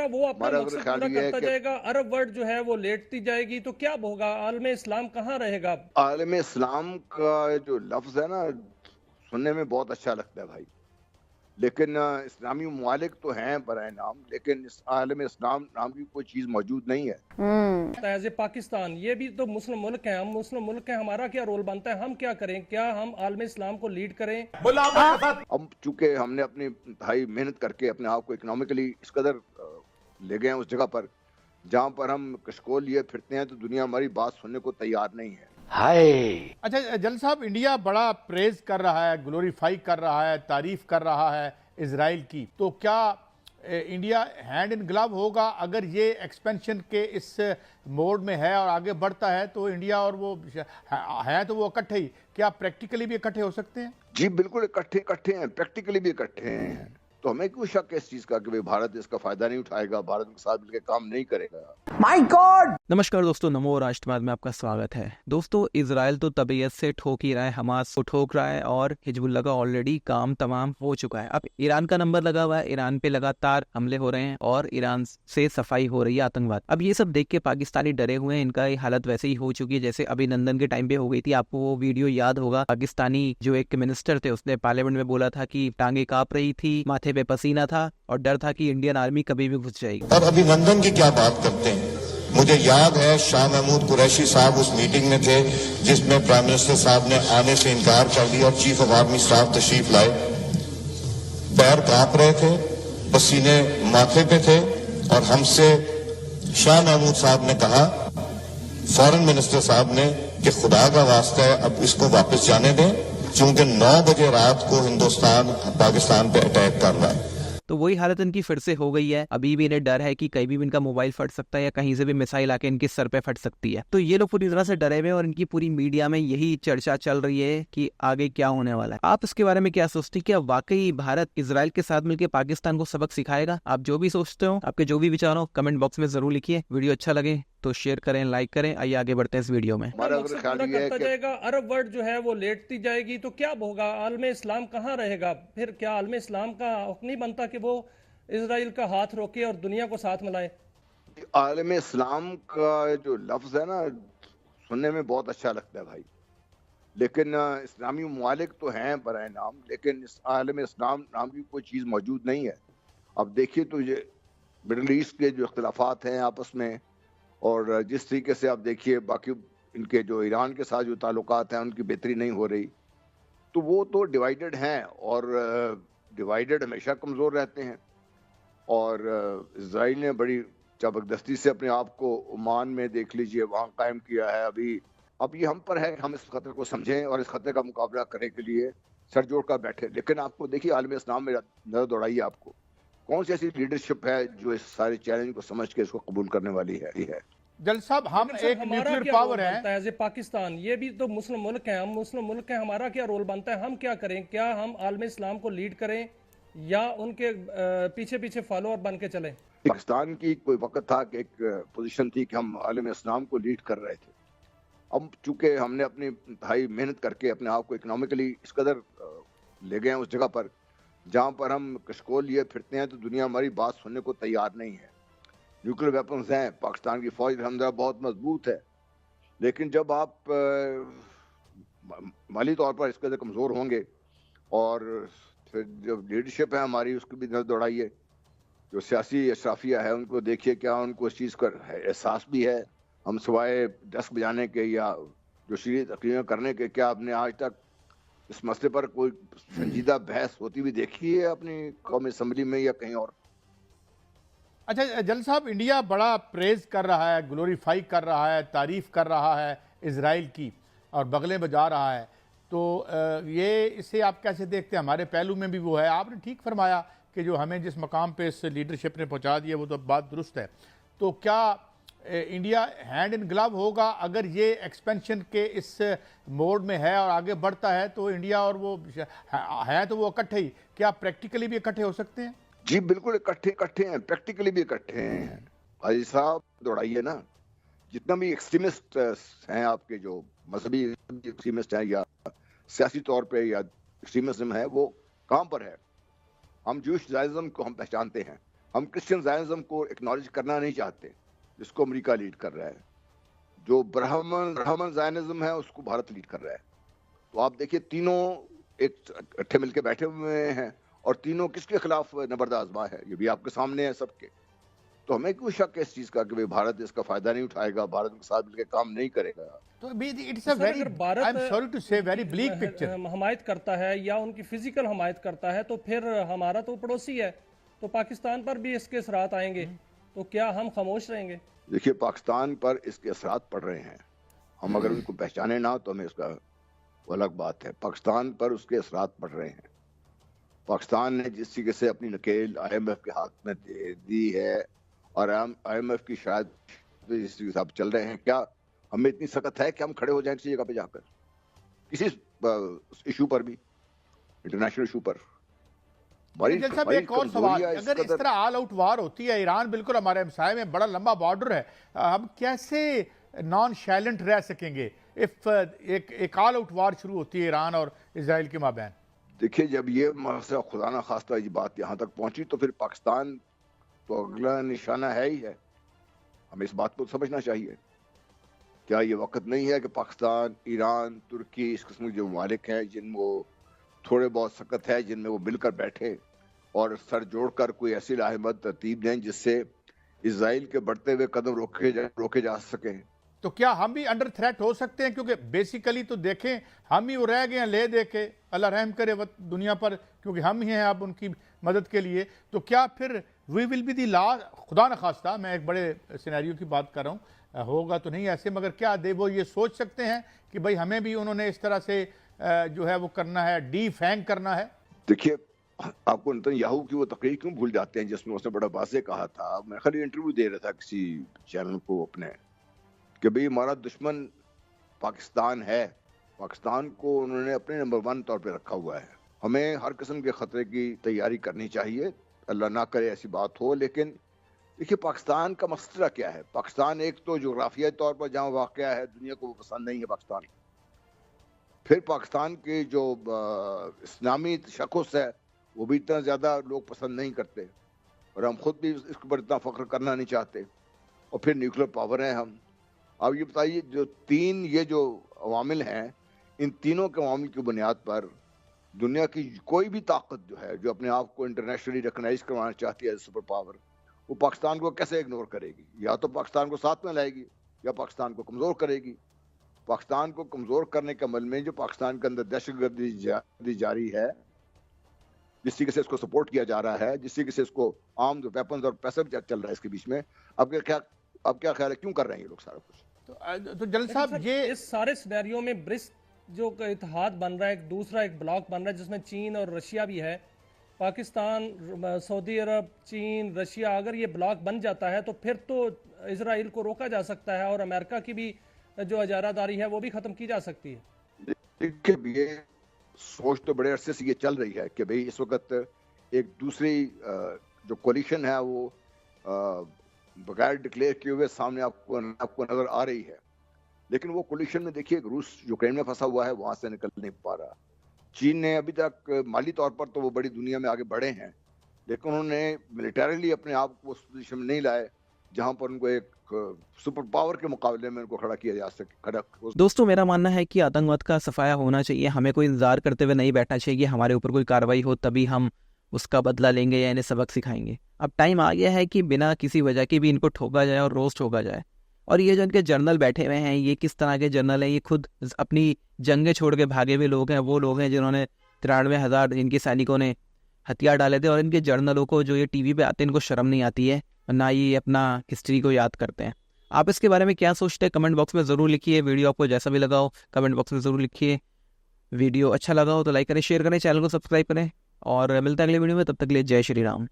वो अपना हमारा मकसद ख्याल पूरा ये है करता कि जाएगा, अरब वर्ल्ड जो है वो लेटती जाएगी, तो क्या होगा? आलम इस्लाम कहाँ रहेगा? आलम इस्लाम का जो लफ्ज है ना, सुनने में बहुत अच्छा लगता है भाई, लेकिन इस्लामी ममालिक तो हैं बराए नाम, लेकिन इस आलम इस्लाम नाम की कोई चीज मौजूद नहीं है। एज ए पाकिस्तान ये भी तो मुस्लिम मुल्क है, हम मुस्लिम मुल्क हैं, हमारा क्या रोल बनता है? हम क्या करें? क्या हम आलम इस्लाम को लीड करें? अब चूंकि हमने अपनी भाई मेहनत करके अपने आप को इकोनॉमिकली इस कदर ले गए हैं उस जगह पर जहां पर हम कशकोल लिए फिरते हैं, तो दुनिया हमारी बात सुनने को तैयार नहीं है। हाय। अच्छा जल साहब, इंडिया बड़ा प्रेज कर रहा है, ग्लोरीफाई कर रहा है, तारीफ कर रहा है इजराइल की, तो क्या इंडिया हैंड इन ग्लव होगा? अगर ये एक्सपेंशन के इस मोड में है और आगे बढ़ता है तो इंडिया और वो है तो वो इकट्ठे ही, क्या प्रैक्टिकली भी इकट्ठे हो सकते हैं? जी बिल्कुल, इकट्ठे इकट्ठे हैं, प्रैक्टिकली भी इकट्ठे हैं। तो हमें क्यों शक है इस चीज का कि भाई भारत इसका फायदा नहीं उठाएगा, भारत के साथ मिलकर काम नहीं करेगा। My God. नमस्कार दोस्तों, नमो राष्ट्रवाद में आपका स्वागत है। दोस्तों, इजराइल तो तबीयत से ठोक ही रहा है, हमास को ठोक रहा है और हिजबुल्लाह का ऑलरेडी काम तमाम हो चुका है। अब ईरान का नंबर लगा हुआ है, ईरान पे लगातार हमले हो रहे हैं और ईरान से सफाई हो रही है आतंकवाद। अब ये सब देख के पाकिस्तानी डरे हुए हैं, इनका हालत वैसे ही हो चुकी है जैसे अभिनंदन के टाइम पे हो गई थी। आपको वो वीडियो याद होगा, पाकिस्तानी जो एक मिनिस्टर थे उसने पार्लियामेंट में बोला था कि टांगे कांप रही थी, माथे पे पसीना था और डर था कि इंडियन आर्मी कभी भी घुस जाएगी। अब अभिनंदन की क्या बात करते हैं? मुझे याद है शाह महमूद कुरैशी साहब उस मीटिंग में थे जिसमें प्राइम मिनिस्टर साहब ने आने से इनकार कर दिया और चीफ ऑफ आर्मी स्टाफ तशरीफ लाए। पैर कांप रहे थे, पसीने माथे पे थे और हमसे शाह महमूद साहब ने कहा, फॉरेन मिनिस्टर साहब ने, कि खुदा का वास्ता है अब इसको वापस जाने दें, क्योंकि 9 बजे रात को हिंदुस्तान पाकिस्तान पे अटैक कर रहा है। तो वही हालत इनकी फिर से हो गई है। अभी भी इन्हें डर है कि कहीं भी इनका मोबाइल फट सकता है या कहीं से भी मिसाइल आके इनके सर पे फट सकती है। तो ये लोग पूरी तरह से डरे हुए और इनकी पूरी मीडिया में यही चर्चा चल रही है कि आगे क्या होने वाला है। आप इसके बारे में क्या सोचते हैं? क्या वाकई भारत इजराइल के साथ मिलकर पाकिस्तान को सबक सिखाएगा? आप जो भी सोचते हो, आपके जो भी विचार हो, कमेंट बॉक्स में जरूर लिखिए। वीडियो अच्छा लगे तो शेयर करें, लाइक करें। आइए आगे बढ़ते हैं इस वीडियो में। हमारा मकसद ख्याल पूरा ये है करता कि जाएगा, अरब वर्ल्ड जो है वो लेटती जाएगी, तो क्या होगा? आलम इस्लाम कहाँ रहेगा? फिर क्या आलम इस्लाम का हक नहीं बनता कि वो इजराइल का हाथ रोके और दुनिया को साथ मिलाए? आलम इस्लाम का जो लफ्ज है ना, सुनने में बहुत अच्छा लगता है भाई, लेकिन इस्लामी ममालिक तो हैं बराए नाम, लेकिन इस आलम इस्लाम नाम की कोई चीज़ मौजूद नहीं है। अब देखिए तो ये मिडल ईस्ट के जो इख्तलाफात हैं आपस में, और जिस तरीके से आप देखिए बाकी इनके जो ईरान के साथ जो ताल्लुकात हैं उनकी बेहतरी नहीं हो रही, तो वो तो डिवाइडेड हैं और डिवाइडेड हमेशा कमज़ोर रहते हैं। और इजराइल ने बड़ी जबरदस्ती से अपने आप को ओमान में देख लीजिए वहाँ कायम किया है। अब ये हम पर है कि हम इस खतरे को समझें और इस खतरे का मुकाबला करने के लिए सर जोड़ कर बैठे। लेकिन आपको देखिए आलम इस्लाम में नजर दौड़ाइए, आपको कौन सी ऐसी लीडरशिप है जो इस सारे चैलेंज को समझ के इसको कबूल करने वाली है। जल साहब, हम एक न्यूक्लियर पावर है एज ए पाकिस्तान, ये भी तो मुस्लिम मुल्क है, हम मुस्लिम मुल्क हैं, हमारा क्या रोल बनता है? हम क्या करें? क्या हम आलम इस्लाम को लीड करें या उनके पीछे पीछे फॉलोअर बन के चले? पाकिस्तान की कोई वक्त था कि एक पोजीशन थी कि हम आलम इस्लाम को लीड कर रहे थे। अब चूंकि हमने अपनी भाई मेहनत करके अपने आप को इकोनॉमिकली इस कदर ले गए हैं उस जगह पर जहां पर हम कशकोल लिए फिरते हैं, तो दुनिया हमारी बात सुनने को तैयार नहीं है। न्यूक्लियर वेपन्स हैं, पाकिस्तान की फौज अलहमदुलिल्लाह बहुत मजबूत है, लेकिन जब आप माली तौर पर इस कदर कमज़ोर होंगे और फिर जो लीडरशिप है हमारी उसकी भी नजर दौड़ाइए, जो सियासी अशराफिया है उनको देखिए, क्या उनको इस चीज़ का एहसास भी है? हम सिवाय डस्क बजाने के या जो शरीय तकरीरें करने के, क्या आपने आज तक इस मसले पर कोई संजीदा बहस होती हुई देखी है अपनी कौमी असम्बली में या कहीं और? अच्छा जल साहब, इंडिया बड़ा प्रेज कर रहा है, ग्लोरीफाई कर रहा है, तारीफ कर रहा है इजराइल की और बगले बजा रहा है, तो ये इसे आप कैसे देखते हैं? हमारे पहलू में भी वो है। आपने ठीक फरमाया कि जो हमें जिस मकाम पे इस लीडरशिप ने पहुंचा दिया वो तो बात दुरुस्त है। तो क्या इंडिया हैंड इन ग्लव होगा? अगर ये एक्सपेंशन के इस मोड में है और आगे बढ़ता है तो इंडिया और वो है तो वो इकट्ठे ही, क्या प्रैक्टिकली भी इकट्ठे हो सकते हैं? जी बिल्कुल, इकट्ठे इकट्ठे हैं, प्रैक्टिकली भी इकट्ठे हैं। भाई साहब दौड़ाइए ना, जितना भी एक्सट्रीमिस्ट हैं आपके, जो मजहबी एक्सट्रीमिस्ट हैं या सियासी तौर पे या एक्सट्रीमिज्म है, वो कहाँ पर है? हम जूश जायज़म को हम पहचानते हैं, हम क्रिश्चियन ज़ायनिज़्म को एक्नॉलेज करना नहीं चाहते, जिसको अमेरिका लीड कर रहा है। जो ब्राह्मण ज़ायनिज़्म है उसको भारत लीड कर रहा है। तो आप देखिए तीनों एक इकट्ठे मिलके बैठे हुए हैं और तीनों किसके खिलाफ नबर्द आजमा है, ये भी आपके सामने है सबके। तो हमें क्यों शक है इस चीज का कि भाई भारत इसका फायदा नहीं उठाएगा, भारत के साथ मिलकर काम नहीं करेगा। तो it's a very, I am sorry to say, very bleak picture. हमायत करता है या उनकी फिजिकल हमायत करता है तो फिर हमारा तो पड़ोसी है, तो पाकिस्तान पर भी इसके असरात आएंगे, तो क्या हम खामोश रहेंगे? देखिए पाकिस्तान पर इसके असरात पड़ रहे हैं, हम अगर उनको पहचाने ना तो हमें उसका अलग बात है। पाकिस्तान पर उसके असरात पड़ रहे हैं। पाकिस्तान ने जिस तरीके से अपनी नकेल IMF के हाथ में दे दी है और IMF की शायद जिस हिसाब चल रहे हैं, क्या हमें इतनी सख्त है कि हम खड़े हो जाएं किसी जगह पे जाकर, किसी इशू पर भी, इंटरनेशनल इशू पर? साहब एक और सवाल, अगर इस तरह ऑल आउट वार होती है, ईरान बिल्कुल हमारे हमसाये में बड़ा लंबा बॉर्डर है, हम कैसे नॉन साइलेंट रह सकेंगे इफ एक ऑल आउट वार शुरू होती है ईरान और इजराइल के माबैन? देखिए जब ये मसला खुदा ना खास्ता ये बात यहाँ तक पहुंची तो फिर पाकिस्तान तो अगला निशाना है ही है। हमें इस बात को समझना चाहिए। क्या ये वक्त नहीं है कि पाकिस्तान, ईरान, तुर्की, इस किस्म के जो ममालिक हैं जिनमें वो थोड़े बहुत सख्त है, जिनमें वो मिलकर बैठे और सर जोड़कर कोई ऐसी लाहेमत तरतीब दें जिससे इजराइल के बढ़ते हुए कदम रोके जा सकें? तो क्या हम भी अंडर थ्रेट हो सकते हैं? क्योंकि बेसिकली तो देखें हम ही वो रह गए हैं ले दे के, अल्लाह रहम करे दुनिया पर, क्योंकि हम ही हैं अब उनकी मदद के लिए। तो क्या फिर we will be the last, खुदा न खास्ता मैं एक बड़े सिनेरियो की बात कर रहा हूँ, होगा तो नहीं ऐसे, मगर क्या दे वो ये सोच सकते हैं कि भाई हमें भी उन्होंने इस तरह से जो है वो करना है, डीफैंग करना है? देखिए आपको नेतन्याहू की वो तकरीर क्यों भूल जाते हैं जिसमें उसने बड़ा वाज़ेह कहा था, मैं खाली इंटरव्यू दे रहा था किसी चैनल को अपने, कि भाई हमारा दुश्मन पाकिस्तान है, पाकिस्तान को उन्होंने अपने नंबर 1 तौर पे रखा हुआ है। हमें हर किस्म के ख़तरे की तैयारी करनी चाहिए, अल्लाह ना करे ऐसी बात हो। लेकिन देखिए पाकिस्तान का मसला क्या है, पाकिस्तान एक तो जोग्राफियाई तौर पर जहाँ वाक़या है दुनिया को पसंद नहीं है पाकिस्तान। फिर पाकिस्तान के जो इस्लामी तशख़्ख़ुस है वो भी इतना ज़्यादा लोग पसंद नहीं करते और हम खुद भी इसके ऊपर इतना फ़ख्र करना नहीं चाहते। और फिर न्यूक्लियर पावर है हम। अब ये बताइए जो तीन ये जो अवामिल हैं, इन तीनों के अवामिल की बुनियाद पर दुनिया की कोई भी ताकत जो है जो अपने आप को इंटरनेशनली रिकगनाइज करवाना चाहती है सुपर पावर, वो पाकिस्तान को कैसे इग्नोर करेगी? या तो पाकिस्तान को साथ में लाएगी या पाकिस्तान को कमज़ोर करेगी। पाकिस्तान को कमज़ोर करने के अमल में जो पाकिस्तान के अंदर दहशतगर्दी जारी है, जिस तरीके से इसको सपोर्ट किया जा रहा है, जिस तरीके से इसको आर्म्स और वेपन्स और पैसा भी चल रहा है इसके बीच में, अब क्या ख्याल है क्यों कर रहे हैं ये लोग सारा कुछ? तो जल साहब ये इस सारे सिनेरियो में ब्रिक्स जो इत्तेहाद बन रहा है, एक दूसरा एक ब्लॉक बन रहा है जिसमें चीन और रशिया भी है, पाकिस्तान, सऊदी अरब, चीन, रशिया, अगर ये ब्लॉक बन जाता है तो फिर तो इजराइल को रोका जा सकता है और अमेरिका की भी जो इजारादारी है वो भी खत्म की जा सकती है। देखिए ये सोच तो बड़े अरसे से ये चल रही है कि भाई इस वक्त एक दूसरी जो कोलिशन है वो बगैर डिक्लेयर किए हुए सामने आपको नजर आ रही है। लेकिन वो कोलिशन में देखिए रूस यूक्रेन में फंसा हुआ है, वहां से निकल नहीं पा रहा। चीन ने अभी तक माली तौर पर तो वो बड़ी दुनिया में आगे बढ़े हैं, लेकिन उन्होंने मिलिटरीली अपने आप को उस पोजीशन में नहीं लाए जहां पर उनको एक सुपर पावर के मुकाबले में उनको खड़ा किया जा सके। दोस्तों मेरा मानना है कि आतंकवाद का सफाया होना चाहिए, हमें कोई इंतजार करते हुए नहीं बैठना चाहिए कि हमारे ऊपर कोई कार्रवाई हो तभी हम उसका बदला लेंगे या इन्हें सबक सिखाएंगे। अब टाइम आ गया है कि बिना किसी वजह के भी इनको ठोका जाए और रोस्ट ठोका जाए। और ये जो इनके जनरल बैठे हुए हैं, ये किस तरह के जनरल हैं? ये खुद अपनी जंगें छोड़ के भागे हुए लोग हैं, वो लोग हैं जिन्होंने 93,000 इनके सैनिकों ने हथियार डाले थे। और इनके जर्नलों को जो ये टीवी पे आते हैं इनको शर्म नहीं आती है, ना ये अपना हिस्ट्री को याद करते हैं। आप इसके बारे में क्या सोचते हैं कमेंट बॉक्स में ज़रूर लिखिए। वीडियो आपको जैसा भी लगा हो कमेंट बॉक्स में ज़रूर लिखिए। वीडियो अच्छा लगा हो तो लाइक करें, शेयर करें, चैनल को सब्सक्राइब करें और मिलता है अगले वीडियो में। तब तक के लिए जय श्री राम।